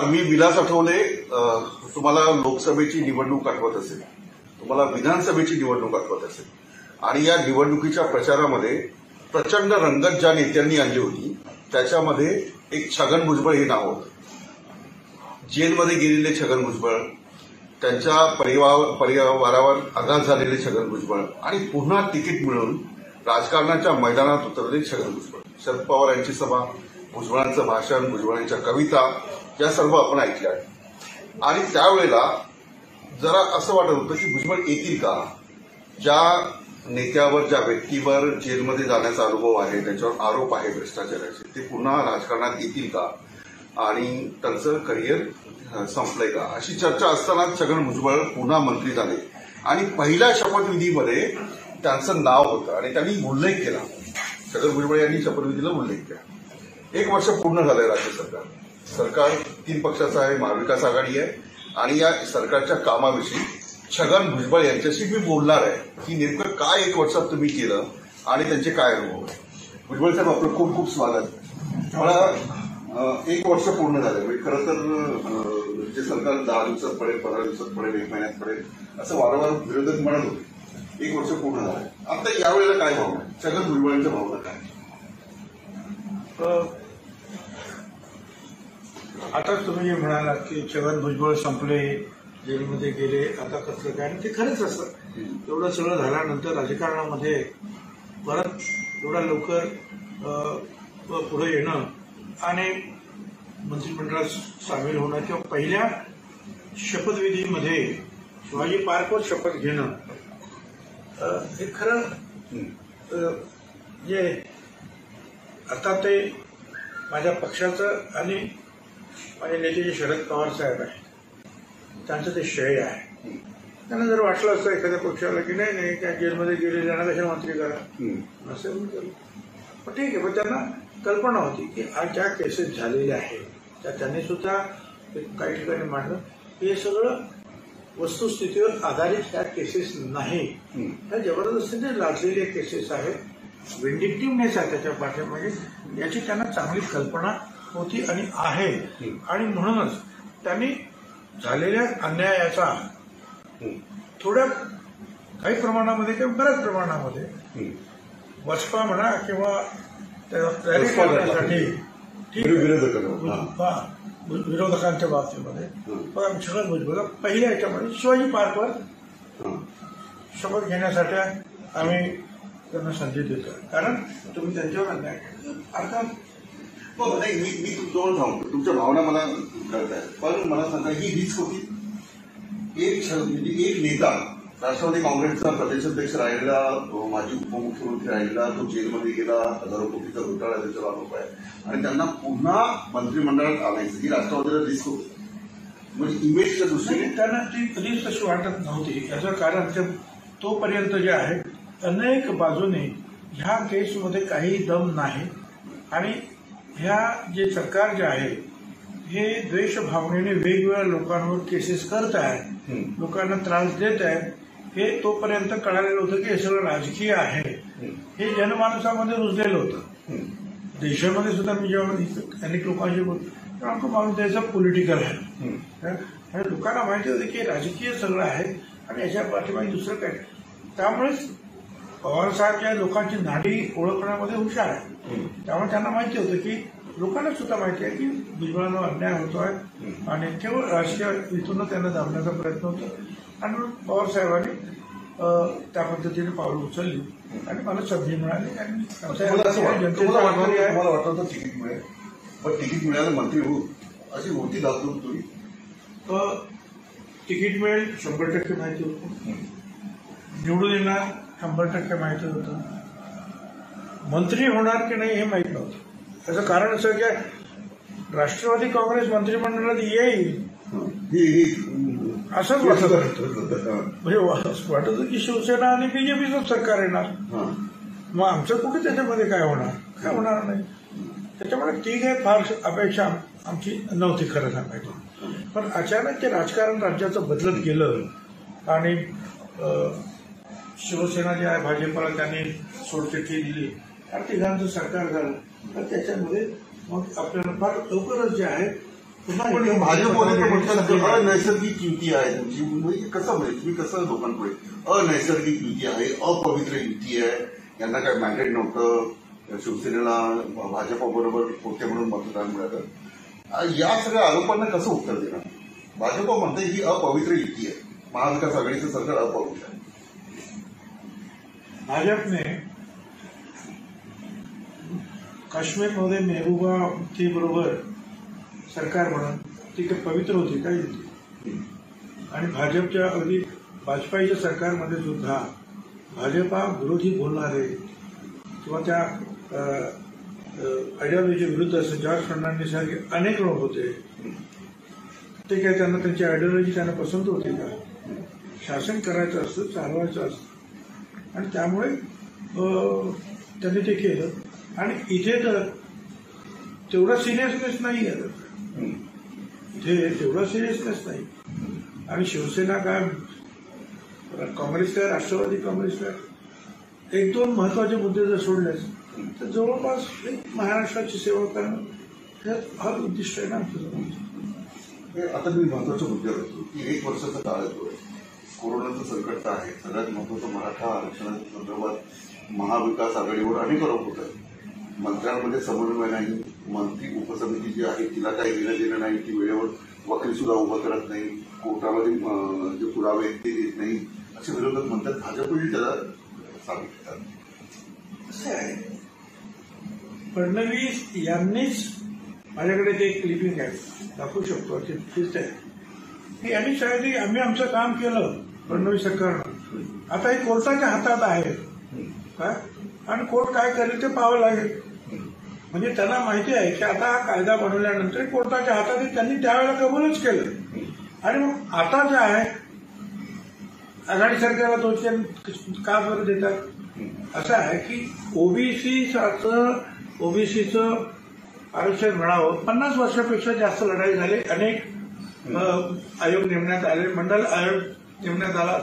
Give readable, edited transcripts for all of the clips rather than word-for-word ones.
नमस्कार, मी विलास आठवले. तुम्हाला लोकसभेची निवडणूक आठवत असेल, तुम्हाला विधानसभेची निवडणूक आठवत असेल आणि या निवडणुकीच्या प्रचारामध्ये प्रचंड रंगत ज्या नेत्यांनी आणली होती त्याच्यामध्ये एक छगन भुजबळ हे नाव होतं. जेलमध्ये गेलेले छगन भुजबळ, त्यांच्या परिवारावर आघात झालेले छगन भुजबळ आणि पुन्हा तिकीट मिळवून राजकारणाच्या मैदानात उतरलेले छगन भुजबळ. शरद पवार यांची सभा, भुजबळांचं भाषण, भुजबळांच्या कविता या सर्व आपण ऐकल्या आणि त्यावेळेला जरा असं वाटत होतं की भुजबळ येतील का. ज्या नेत्यावर, ज्या व्यक्तीवर जेलमध्ये जाण्याचा अनुभव आहे, त्याच्यावर आरोप आहे भ्रष्टाचाराचे, ते पुन्हा राजकारणात येतील का आणि त्यांचं करिअर संपलंय का, अशी चर्चा असताना छगन भुजबळ पुन्हा मंत्री झाले आणि पहिल्या शपथविधीमध्ये त्यांचं नाव होतं आणि त्यांनी उल्लेख केला. छगन भुजबळ यांनी शपथविधीला उल्लेख केला. 1 वर्ष पूर्ण झालंय राज्य सरकार 3 पक्षाचं आहे, महाविकास आघाडी आहे आणि या सरकारच्या कामाविषयी छगन भुजबळ यांच्याशी मी बोलणार आहे की नेमकं काय 1 वर्षात तुम्ही केलं आणि त्यांचे काय अनुभव आहे. भुजबळ साहेब, आपलं खूप खूप स्वागत. मला 1 वर्ष पूर्ण झालं, म्हणजे खरं तर जे सरकार 10 दिवसात पडेल, 15 दिवसात पडेल, 1 महिन्यात पडेल असं वारंवार विरोधक म्हणत होते. 1 वर्ष पूर्ण झालंय. आता यावेळेला काय भावना आहे, छगन भुजबळांच्या भावना काय? आता तुम्ही जे म्हणालात की छगन भुजबळ संपले, जेलमध्ये गेले, आता कसलं काय, ते खरंच असतं. एवढं सगळं झाल्यानंतर राजकारणामध्ये परत एवढा लवकर पुढे येणं आणि मंत्रिमंडळात सामील होणं किंवा पहिल्या शपथविधीमध्ये शिवाजी पार्कवर शपथ घेणं हे खरं जे आता ते माझ्या पक्षाचं आणि माझे नेते जे शरद पवार साहेब आहे त्यांचं ते श्रेय आहे. त्यांना जर वाटलं असतं एखाद्या पक्षाला की नाही त्या जेलमध्ये गेले त्यांना कशा मंत्री करा असं म्हणतो, पण ठीक आहे. पण त्यांना कल्पना होती की आज ज्या केसेस झालेल्या आहेत त्या त्यांनी सुद्धा काही ठिकाणी मांडलं, हे सगळं वस्तुस्थितीवर आधारित ह्या केसेस नाही, ह्या जबरदस्तीने लादलेल्या केसेस आहेत. विंडिक्टिव्हनेस आहे त्याच्या पाठीमागे, याची त्यांना चांगली कल्पना होती आणि आहे. आणि म्हणूनच त्यांनी झालेल्या अन्यायाचा थोड्या काही प्रमाणामध्ये किंवा बऱ्याच प्रमाणामध्ये वचपा म्हणा किंवा तयारी करण्यासाठी विरोधकांच्या बाबतीमध्ये छगन भुजबळ पहिल्या याच्यामध्ये शिवाजी पार्कवर शपथ घेण्यासाठी आम्ही त्यांना संधी देतो. कारण तुम्ही त्यांच्यावर अन्याय अर्थात नाही, मी तुमच्यावर सांगतो, तुमच्या भावना मला कळत आहेत, पण मला सांगा ही हीच होती. एक नेता राष्ट्रवादी काँग्रेसचा प्रदेशाध्यक्ष राहिलेला, माजी उपमुख्यमंत्री राहिलेला, तो जेलमध्ये गेला, हजारो कोटीचा घोटाळा त्याच्यावर आरोप आहे आणि त्यांना पुन्हा मंत्रिमंडळात आणायचं ही राष्ट्रवादीला रिस्क होती. म्हणजे इमेजच्या दृष्टीने त्यांना ती कधीच तशी वाटत नव्हती. याचं कारण तोपर्यंत जे आहे अनेक बाजूने ह्या केसमध्ये काही दम नाही आणि ह्या जे सरकार जे आहे हे द्वेष भावनेने वेगवेगळ्या लोकांवर केसेस करत आहे, लोकांना त्रास देत आहे, हे तोपर्यंत कळालेलं होतं की हे सगळं राजकीय आहे. हे जनमानसामध्ये रुजलेलं होतं. देशामध्ये सुद्धा मी जेव्हा अनेक लोकांशी बोलतो तेव्हा आमचं माणूस त्याचं पॉलिटिकल आहे आणि लोकांना माहिती होतं की राजकीय सगळं आहे आणि याच्या पाठीमागे दुसरं काय. त्यामुळेच पवारसाहेब या लोकांची नाडी ओळखण्यामध्ये हुशार आहे. त्यामुळे त्यांना माहिती होतं की लोकांना सुद्धा माहिती आहे की भुजबळांना अन्याय होतोय आणि केवळ राजकीय इथूनच त्यांना दाबण्याचा प्रयत्न होतो आणि पवारसाहेबांनी त्या पद्धतीने पावलं उचलली आणि मला संधी मिळाली आणि मला वाटत होतं तिकीट मिळेल, पण तिकीट मिळालं मंत्री होऊ अशी होती दाखवून तुम्ही. तिकीट मिळेल 100% माहिती होतं, निवडून येणार 100% माहिती होतं, मंत्री होणार की नाही हे माहीत नव्हतं. त्याचं कारण असं की राष्ट्रवादी काँग्रेस मंत्रिमंडळात येईल असंच वाटत होतं. म्हणजे वाटत होतं की शिवसेना आणि बीजेपीचं सरकार येणार, मग आमचं कुठे त्याच्यामध्ये काय होणार नाही. त्याच्यामुळे ती काही फार अपेक्षा आमची नव्हती खरं सांगायचं. पण अचानक ते राजकारण राज्याचं बदलत गेलं आणि शिवसेना जे आहे भाजपला त्यांनी सोडचिठ्ठी दिली आणि तिघांचं सरकार झालं तर त्याच्यामध्ये मग आपल्याला फार लवकरच जे आहे पुन्हा पण भाजपमध्ये म्हणतात अनैसर्गिक युती आहे तुमची, म्हणजे कसं म्हणजे तुम्ही कसं लोकांपुढे अनैसर्गिक युती आहे, अपवित्र युती आहे, यांना काय मॅन्डेट नव्हतं, शिवसेनेला भाजपबरोबर होते म्हणून मतदान मिळालं, या सगळ्या आरोपांना कसं उत्तर देणार? भाजप म्हणते ही अपवित्र युती आहे, महाविकास आघाडीचं सरकार अपवित्र आहे. भाजपने काश्मीरमध्ये मेहबूबा मुफ्तीबरोबर सरकार म्हणून ती काही पवित्र होती काय युती? आणि भाजपच्या अगदी वाजपेयीच्या सरकारमध्ये सुद्धा भाजपा विरोधी बोलणारे किंवा त्या आयडिओलॉजी विरुद्ध असं जॉर्ज फर्नांडिसारखे अनेक लोक होते. ते काय त्यांना त्यांची आयडिओलॉजी त्यांना पसंत होती का? शासन करायचं असतं, चालवायचं असतं, आणि त्यामुळे त्यांनी ते केलं. आणि इथे तर तेवढा सिरियसनेस नाही आहे, इथे तेवढा सिरियसनेस नाही. आणि शिवसेना काय, काँग्रेस काय, राष्ट्रवादी काँग्रेस काय, एक दोन महत्वाचे मुद्दे जर सोडलेच तर जवळपास महाराष्ट्राची सेवा करणं हे हा उद्दिष्ट आहे ना आमचं. आता मी महत्वाच्या मुद्द्यावर होतो की 1 वर्षाचा काळ येतोय, कोरोनाचं संकट आहे, सगळ्यात महत्वाचं मराठा आरक्षणाच्या संदर्भात महाविकास आघाडीवर अनेक आरोप होत आहेत. मंत्र्यांमध्ये समन्वय नाही, मंत्री उपसमिती जी आहे तिला काही घेणं देणं नाही, ती वेळेवर वकील सुद्धा उभं करत नाही, कोर्टामध्ये जे पुरावे आहेत ते देत नाही, असे विरोधक म्हणतात. भाजपही त्याला सांगितलं. असं आहे, फडणवीस यांनीच, माझ्याकडे ते क्लिपिंग आहे, दाखवू शकतो, ठीक आहे, की यांनी शायद आम्ही आमचं काम केलं फडणवीस सरकारनं, आता हे कोर्टाच्या हातात आहे काय, आणि कोर्ट काय करेल ते पाहावं लागेल. म्हणजे त्यांना माहिती आहे की आता हा कायदा बनवल्यानंतर कोर्टाच्या हातात आहे, त्यांनी त्यावेळेला कबूलच केलं. आणि मग आता जे आहे आघाडी सरकारला दोष का बरं देतात? असं आहे की ओबीसीचं आरक्षण मिळावं, 50 वर्षापेक्षा जास्त लढाई झाली, अनेक आयोग नेमण्यात आले, मंडल आयोग नेमण्यात आला,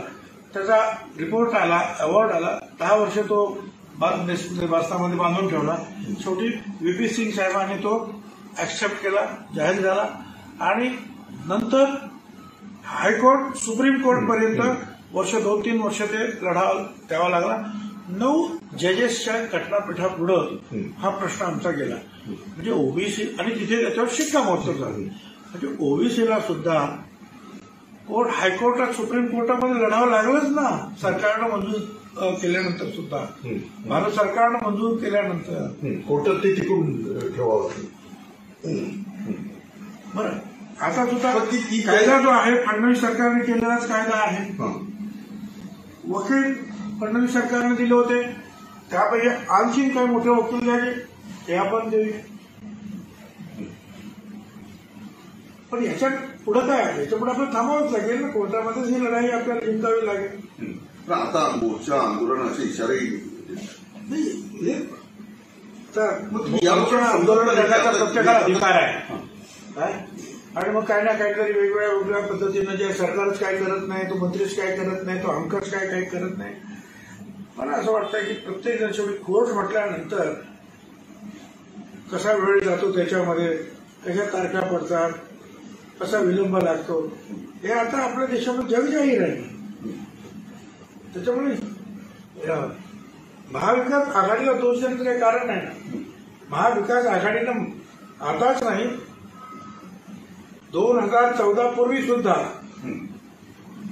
त्याचा रिपोर्ट आला, अवॉर्ड आला, 10 वर्ष तो वास्तामध्ये बांधून ठेवला. शेवटी व्हीपी सिंग साहेबांनी तो ऍक्सेप्ट केला, जाहीर झाला, आणि नंतर हायकोर्ट, सुप्रीम कोर्टपर्यंत 2-3 वर्ष ते लढा द्यावा लागला. 9 जजेसच्या घटनापीठापुढे हा प्रश्न आमचा गेला. म्हणजे ओबीसी, आणि तिथे त्याच्यावर शिक्कामोर्तब झालं. म्हणजे ओबीसीला सुद्धा कोर्ट, हायकोर्टात, सुप्रीम कोर्टामध्ये लढावं लागलंच ना, सरकारनं मंजूर केल्यानंतर सुद्धा, भारत सरकारनं मंजूर केल्यानंतर कोर्टात ते टिकून ठेवावं. बरं, आता सुद्धा कायदा जो आहे फडणवीस सरकारने केलेलाच कायदा आहे. वकील फडणवीस सरकारने दिले होते, त्यापैकी आणखी काही मोठे वकील घ्यायचे ते आपण देऊ. पण याच्यात पुढे काय आहे, याच्यापुढे आपल्याला थांबावंच लागेल ना, कोर्टामध्येच ही लढाई आपल्याला जिंकावी लागेल. पण आता मोर्चा, आंदोलन असे इशारेही नाही, तर आंदोलन करण्याचा प्रत्येकाला अधिकार आहे काय. आणि मग काय ना काहीतरी वेगवेगळ्या पद्धतीनं जे सरकारच काय करत नाही, तो मंत्रीच काय करत नाही, तो अंकच काय करत नाही. मला असं वाटतं की प्रत्येक जण शेवटी कोर्ट म्हटल्यानंतर कसा वेळ जातो, त्याच्यामध्ये कशा तारखा पडतात, कसा विलंब लागतो, हे आता आपल्या देशामध्ये जग जाहीर आहे. त्याच्यामुळे महाविकास आघाडीला दोष देण्याचं काही कारण नाही ना. महाविकास आघाडीनं आताच नाही, 2014 पूर्वी सुद्धा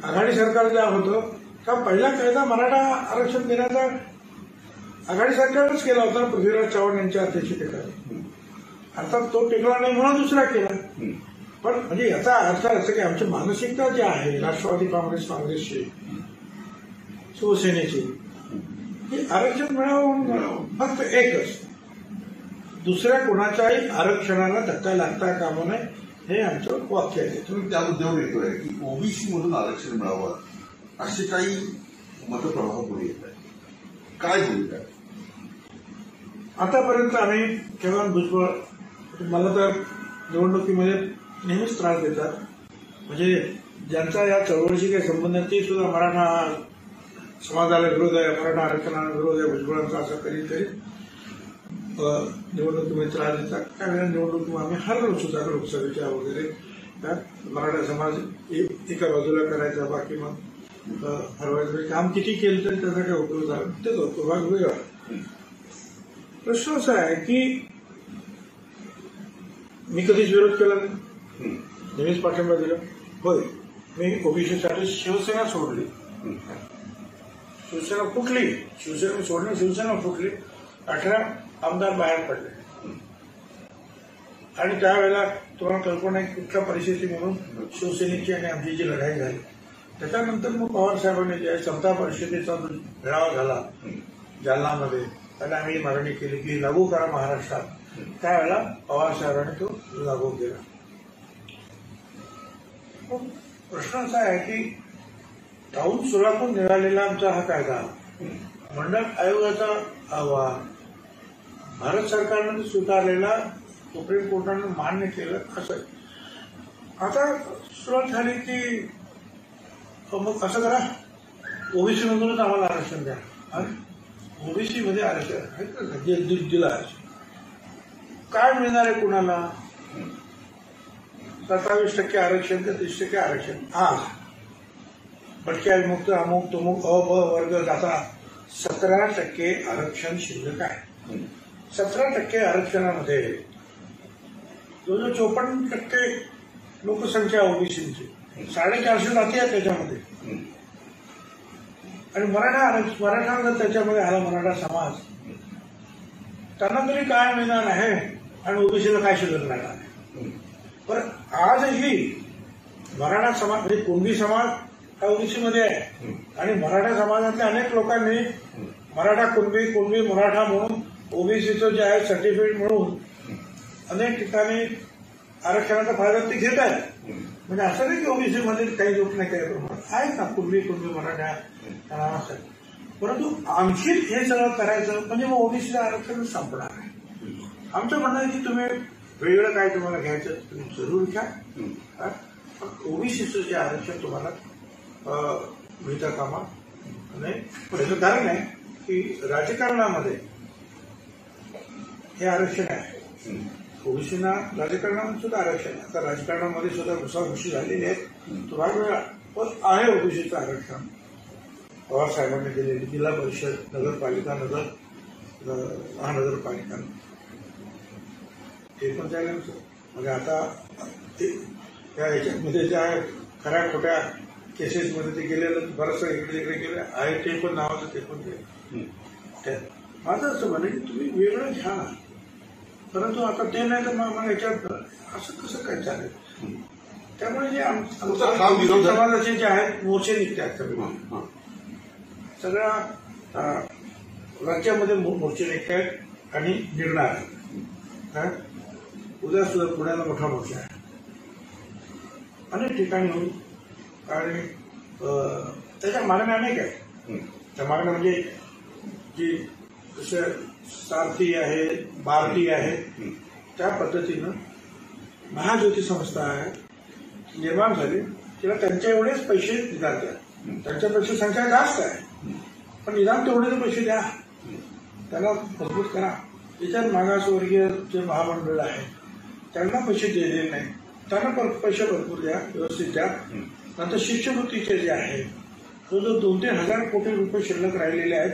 आघाडी सरकार जे होतं का पहिला कायदा मराठा आरक्षण देण्याचा आघाडी सरकारनंच केला होता, पृथ्वीराज चव्हाण यांच्या अध्यक्षतेखाली. अर्थात तो टिकला नाही म्हणून दुसरा केला. पण म्हणजे याचा अर्थ असं की आमची मानसिकता जी आहे राष्ट्रवादी काँग्रेसची, शिवसेनेची, ही आरक्षण मिळावं फक्त एकच, दुसऱ्या कोणाच्याही आरक्षणाला धक्का लागता कामा नये, हे आमचं वाक्य आहे. तुम्ही त्या मुद्द्यावर येतोय की ओबीसी मधून आरक्षण मिळावं, असे काही मतप्रभाव पुढे येत आहे, काय भूमिका आहे? आतापर्यंत आम्ही छगन भुजबळ मला तर निवडणुकीमध्ये नेहमीच त्रास देतात. म्हणजे ज्यांचा या चळवळीशी काही संबंध आहे ते सुद्धा मराठा समाजाला विरोध आहे, मराठा आरक्षणाला विरोध आहे भुजबळांचा, असं करीत निवडणुकीमध्ये त्रास देतात. त्यावेळेला निवडणुकीमध्ये आम्ही हरलो सुद्धा लोकसभेच्या वगैरे. मराठा समाज एका बाजूला करायचा, बाकी मग हरवायचं. काम किती केलं तरी त्याचा काही उपयोग झाला ते तो भाग वेगळा. प्रश्न असा आहे की मी कधीच विरोध केला नाही, नेहमीच पाठिंबा दिला. होय, मी ओबीसीसाठी शिवसेना सोडली, शिवसेना फुटली, शिवसेना सोडली, शिवसेना फुटली, 18 आमदार बाहेर पडले. आणि त्यावेळेला तुम्हाला कल्पना आहे कुठल्या परिस्थिती म्हणून शिवसेनेची आणि आमची जी लढाई झाली. त्याच्यानंतर मग पवार साहेबांनी ज्या समता परिषदेचा मेळावा झाला जालनामध्ये, त्याला आम्ही मागणी केली की लागू करा महाराष्ट्रात. त्यावेळेला पवार साहेबांनी तो लागू केला. प्रश्न असा आहे की टाऊन सुलातून निघालेला आमचा हा कायदा मंडळ आयोगाचा अहवाल भारत सरकारने स्वीकारलेला, सुप्रीम कोर्टाने मान्य केलं, असं आहे. आता सुरुवात झाली की मग असं करा, ओबीसी मधूनच आम्हाला आरक्षण द्या. आणि ओबीसी मध्ये आरक्षण दिलं आरक्षण काय मिळणार आहे कुणाला? 27% आरक्षण का 30% आरक्षण. आज भटक्या विमुक्त अमुक तुमुक अ ब वर्ग जाता 17% आरक्षण शिल्लक आहे. 17% आरक्षणामध्ये जवळजवळ 54% लोकसंख्या ओबीसीची, 450 जाती आहेत त्याच्यामध्ये. आणि मराठा जर त्याच्यामध्ये आला मराठा समाज, त्यांना तरी काय मिळणार आहे आणि ओबीसीला काय शिल्लक राहणार आहे. पण आजही मराठा समाज म्हणजे कुणबी समाज हा ओबीसीमध्ये आहे. आणि मराठा समाजातल्या अनेक लोकांनी मराठा कुणबी मराठा म्हणून ओबीसीचं जे आहे सर्टिफिकेट म्हणून अनेक ठिकाणी आरक्षणाचा फायदा ते घेत आहेत. म्हणजे असं नाही की ओबीसीमध्ये काही लोक नाही, काही प्रमाणात आहेत ना कुणबी मराठा. परंतु आणखी हे सगळं करायचं म्हणजे मग ओबीसीचं आरक्षण संपणार आहे. आमचं म्हणणं आहे की तुम्ही वेगळं काय तुम्हाला घ्यायचं तुम्ही जरूर घ्या, पण ओबीसीचं जे आरक्षण तुम्हाला मिळता कामा. आणि याचं कारण आहे की राजकारणामध्ये हे आरक्षण आहे. ओबीसीना राजकारणामध्ये सुद्धा आरक्षण आहे. आता राजकारणामध्ये सुद्धा घुसाघुशी झालेली आहे, तो भाग वेगळा. पण आहे ओबीसीचं आरक्षण. पवार साहेबांनी दिलेली जिल्हा परिषद, नगरपालिका, महानगरपालिका हे पण त्याला म्हणजे आता त्या ह्याच्यामध्ये ज्या खऱ्या खोट्या केसेसमध्ये ते गेलेलं बरंचसं इकडे गेलं आहे, ते पण नावाचं ते पण गेलं. माझं असं म्हणे की तुम्ही वेगळं घ्या, परंतु आता ते नाही तर मग याच्यात असं कसं काय चालेल. त्यामुळे जे समाजाचे जे आहेत मोर्चे निघतात सगळ्या राज्यामध्ये मोर्चे निघतात आणि निघणार. उद्या सुद्धा पुण्याला मोठा मोर्चा आहे अनेक ठिकाणी होईल. आणि त्याच्या मागण्या अनेक आहेत. त्या मागण्या म्हणजे की जसं सारथी आहे, भारती आहे, त्या पद्धतीनं महाज्योती संस्था आहे निर्माण झाली. तिला त्यांच्या एवढेच पैसे निदान द्या. त्यांच्यापेक्षा संख्या जास्त आहे पण निदान तेवढेच पैसे द्या, त्यांना मजबूत करा. त्याच्यात मागासवर्गीय जे महामंडळ आहे त्यांना पैसे दिलेले नाही, त्यांना पैसे भरपूर द्या, व्यवस्थित द्या. नंतर शिष्यवृत्तीचे जे आहे तो जो 2-3 हजार कोटी रुपये शिल्लक राहिलेले आहेत,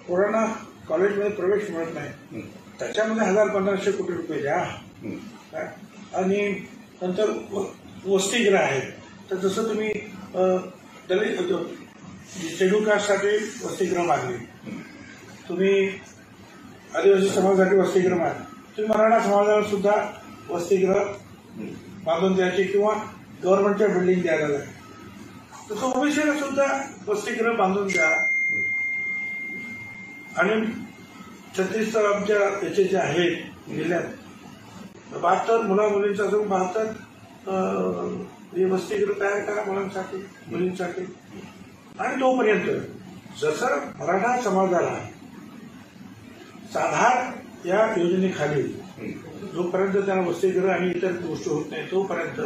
पोरांना कॉलेजमध्ये प्रवेश मिळत नाही, त्याच्यामध्ये 1,000-1,500 कोटी रुपये द्या. आणि नंतर वसतिगृह आहे, तर जसं तुम्ही दलित शेड्यूल कास्टसाठी वसतिगृह मागली, तुम्ही आदिवासी समाजासाठी वसतिगृह मागली, तुम्ही मराठा समाजाला सुद्धा वसतिगृह बांधून द्यायचे किंवा गव्हर्नमेंटच्या बिल्डिंग द्यायला लागेल. तसं ओबीसीला सुद्धा वसतिगृह बांधून द्या. आणि 36 आमच्या याचे जे आहेत जिल्ह्यात 72 मुला मुलींचा अजून 72 वसतिगृह तयार करा मुलांसाठी मुलींसाठी. आणि तोपर्यंत जसं मराठा समाजाला साधार या योजनेखाली जोपर्यंत त्यांना वसतिगृह आणि इतर गोष्टी होत नाही तोपर्यंत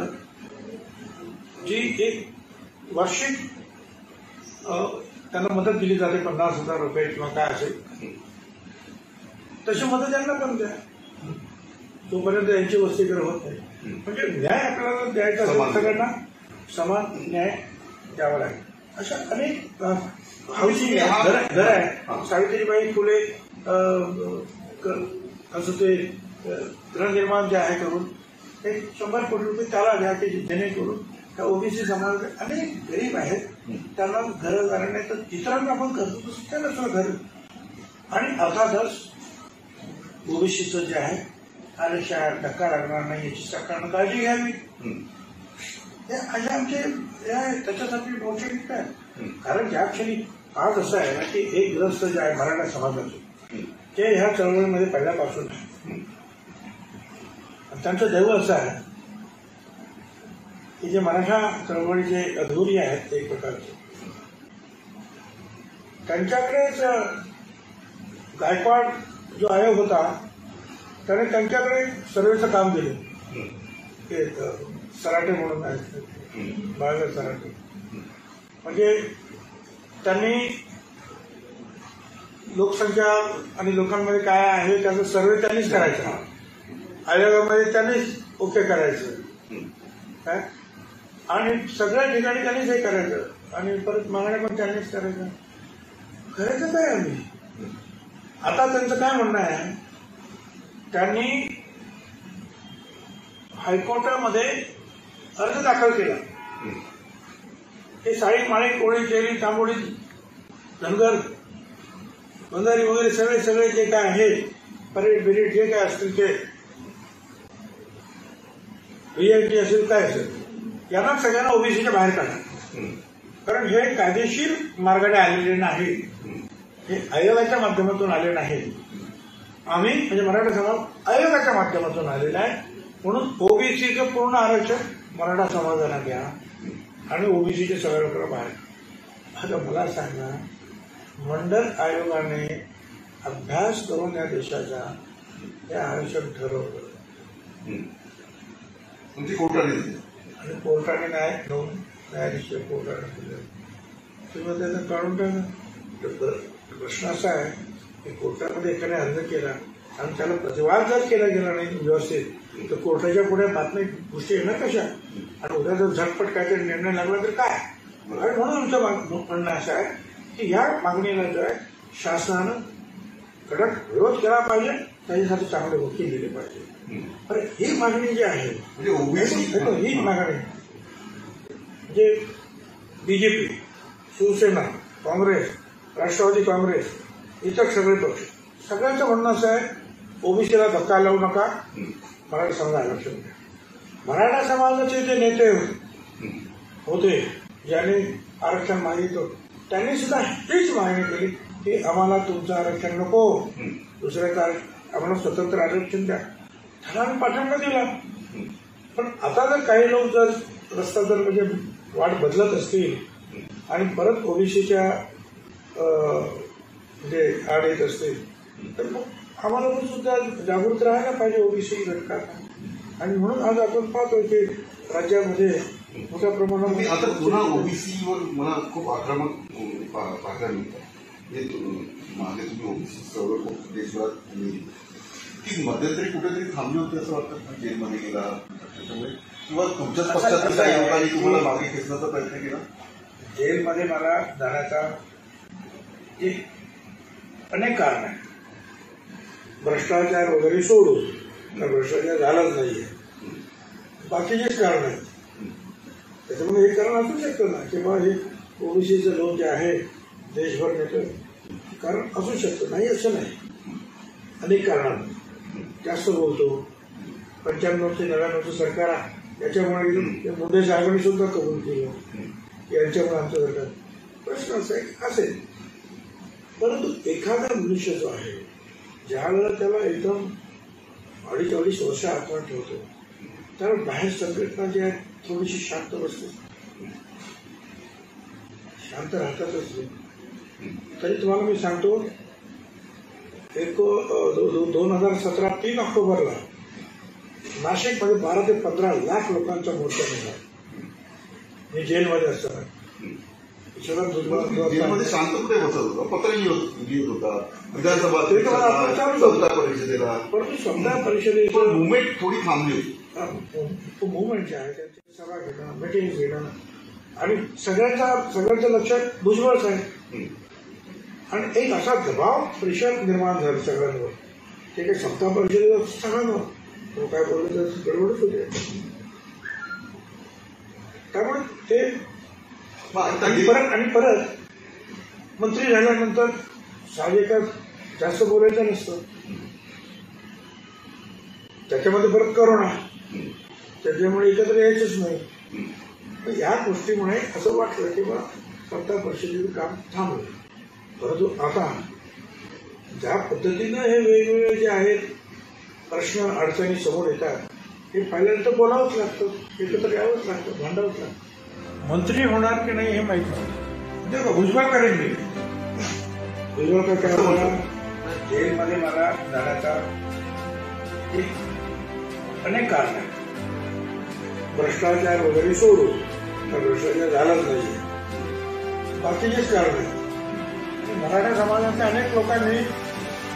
जी एक वार्षिक त्यांना मदत दिली जाते 50,000 रुपये किंवा काय असेल, तशी मतं त्यांना पण द्या, तोपर्यंत यांची वस्तीकरण होत नाही. म्हणजे न्याय आपल्याला द्यायचा असेल सगळ्यांना समान न्याय द्यावा लागेल. अशा अनेक हाऊसिंग घर आहे. सावित्रीबाई फुले असं ते गृहनिर्माण जे आहे करून एक 100 कोटी रुपये त्याला द्या की जेणेकरून त्या ओबीसी समाजाचे अनेक गरीब आहेत त्यांना घरं झालं नाही, तर इतरांना आपण करतो तसं त्यांना सुद्धा घर. आणि अर्थातच ओबीसीचं जे आहे आरक्षणात धक्का लागणार नाही याची सरकारनं काळजी घ्यावी. अशा आमचे त्याच्यासाठी मोर्चे निघतात. कारण ज्या क्षणी आज असं आहे ना की एक ग्रस्त जे आहे मराठा समाजाचे ते ह्या चळवळीमध्ये पहिल्यापासून आहे. त्यांचं दैव असं आहे की जे मराठा चळवळीचे अधुरी आहेत एक प्रकारचे, त्यांच्याकडेच गायकवाड जो आयोग होता त्याने त्यांच्याकडे सर्वेचं काम दिलं. ते सराटे म्हणून आहेत बाळासाहेब सराटे. म्हणजे त्यांनी लोकसंख्या आणि लोकांमध्ये काय आहे त्याचा सर्वे त्यांनीच करायचा, आयोगामध्ये त्यांनीच ओके करायचं काय, आणि सगळ्या ठिकाणी त्यांनीच हे करायचं आणि परत मागण्या पण त्यांनीच करायचं. करायचं काय आम्ही आता त्यांचं काय म्हणणं आहे, त्यांनी हायकोर्टामध्ये अर्ज दाखल केला. हे साळी माळी कोळी केली तांबोळी धनगर बंधारी वगैरे सगळे जे काय आहे परेड बिरेड जे काय असतील ते रिएलिटी असेल काय असेल यांना सगळ्यांना ओबीसीच्या बाहेर काढा. कारण हे कायदेशीर मार्गाने आलेले नाही, हे आयोगाच्या माध्यमातून आले नाही. आम्ही म्हणजे मराठा समाज आयोगाच्या माध्यमातून आलेला आहे. म्हणून ओबीसीचं पूर्ण आरक्षण मराठा समाजाला द्या आणि ओबीसीचे सगळ्या लोकांना बाहेर. आता मला सांगा, मंडल आयोगाने अभ्यास करून या देशाचा हे आरक्षण ठरवलं म्हणजे कोर्टाने आणि कोर्टाने न्यायाधीश कोर्टाने दिलं. तेव्हा त्याचं काढून टाका. प्रश्न असा आहे की कोर्टामध्ये एकाने अर्ज केला आणि त्याला प्रतिवाद जर केला गेला नाही व्यवस्थित तर कोर्टाच्या पुढे बातमी गोष्टी येणार कशा, आणि उद्या जर झटपट काहीतरी निर्णय लागला तर काय. आणि म्हणून आमचं म्हणणं असं आहे की या मागणीला जो आहे शासनानं कडक विरोध केला पाहिजे, त्याच्यासाठी चांगले वकील दिले पाहिजे. अरे ही मागणी जी आहे म्हणजे ओबीसी ही मागणी म्हणजे बीजेपी, शिवसेना, काँग्रेस, राष्ट्रवादी काँग्रेस, इतर सगळे पक्ष सगळ्यांचं म्हणणं असं आहे ओबीसीला धक्का लावू नका, मराठा समाजाला आरक्षण द्या. मराठा समाजाचे जे नेते होते ज्यांनी आरक्षण मागितलं त्यांनी सुद्धा हीच मागणी केली की आम्हाला तुमचं आरक्षण नको, दुसऱ्या काय आम्हाला स्वतंत्र आरक्षण द्या. त्याला आम्ही पाठिंबा दिला. पण आता जर काही लोक जर रस्ता जर म्हणजे वाट बदलत असतील आणि परत ओबीसीच्या म्हणजे आड येत असतील तर मग आम्हाला पण सुद्धा जागृत राहायला पाहिजे ओबीसी घटकात. आणि म्हणून आज आपण पाहतो की राज्यामध्ये मोठ्या प्रमाणात आता पुन्हा ओबीसीवर मला खूप आक्रमक पाहायला मिळतात. मागे तुम्ही ओबीसी सर्व देशभरात ती मध्यंतरी कुठेतरी थांबली होती असं वाटतं, जेलमध्ये गेला त्याच्यामुळे किंवा तुमच्याच पक्षातील काही लोकांनी तुम्हाला मागे खेचण्याचा प्रयत्न केला. जेलमध्ये मला जाण्याचा अनेक कारण आहे. भ्रष्टाचार वगैरे सोडून भ्रष्टाचार झालाच नाहीये, बाकीचेच कारण आहेत. त्याच्यामुळे हे कारण असू शकतं ना किंवा हे ओबीसीचं लोक जे आहे देशभर नेतं कारण असू शकतं, नाही असं नाही. अनेक कारणांनी जास्त बोलतो. 95 ते 99 सरकार याच्यामुळे मोदी साहेबांनी सुद्धा कबूल केलं यांच्यामुळे आमचं सरकार. प्रश्न असा आहे असेल, परंतु एखादा मनुष्य जो आहे ज्या वेळेला त्याला एकदम 2.5 वर्ष आपण ठेवतो त्याला बाहेर संघटना जी आहे थोडीशी शांत बसते, शांत राहतातच. तरी तुम्हाला मी सांगतो 2017 3 ऑक्टोबरला नाशिकमध्ये 12 ते 15 लाख लोकांचा मोर्चा निघाला. मी जेलमध्ये असताना छगन भुजबळ जेलमध्ये शांत कुठे बसत होता, पत्र लिहित होता, विधानसभा ते तर आपण चालूच होतं. समता परिषदेला, परंतु समता परिषदेचं मुवमेंट थोडी थांबली होती. तो मुवमेंट जे आहे त्याची सभा घेणं, मिटिंग घेणं आणि सगळ्यांचं लक्षात भुजबळच आहे. आणि एक असा दबाव प्रेशर निर्माण झालं सगळ्यांवर. ते काही समता परिषदेला सांगा ना, तो काय बोललं तर गडबडच होते. त्यामुळे ते परत मंत्री झाल्यानंतर साहजिकच जास्त बोलायचं नसतं. त्याच्यामध्ये परत करोना, त्याच्यामुळे एकत्र यायचंच नाही. या गोष्टीमुळे असं वाटलं की बा समता परिषदेचं काम थांबलं. परंतु आता ज्या पद्धतीनं हे वेगवेगळे जे आहेत प्रश्न अडचणी समोर येतात, हे पहिल्यांदा बोलावंच लागतं, एकत्र यावंच लागतं, भांडावंच लागतं. मंत्री होणार की नाही हे माहित नव्हतं. देखो भुजबळ करेंगे, भुजबळ का काय होणार, जेलमध्ये मला जाण्याचा अनेक कारण आहेत. भ्रष्टाचार वगैरे सोडून, तर भ्रष्टाचार झालाच नाही, बाकीचेच कारण आहेत. मराठा समाजातल्या अनेक लोकांनी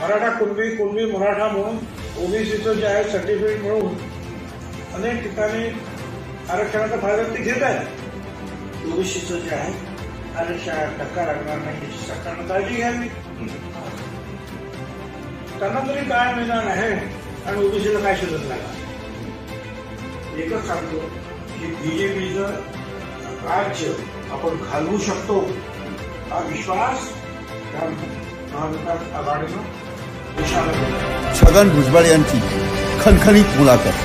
मराठा कुणबी मराठा म्हणून ओबीसीचं जे आहे सर्टिफिकेट मिळवून अनेक ठिकाणी आरक्षणाचा फायदा ते घेत आहेत. ओबीसीचं जे आहे आरक्षणात धक्का लागणार नाही याची सरकारनं काळजी घ्यावी. त्यांना तरी काय मैदान आहे आणि ओबीसीला काय शोधत लागणार. एकच सांगतो की बीजेपीचं राज्य आपण घालवू शकतो हा विश्वास महाविकास आघाडीनं देशाला दिला. छगन भुजबळ यांची खणखणीत मुलाखत.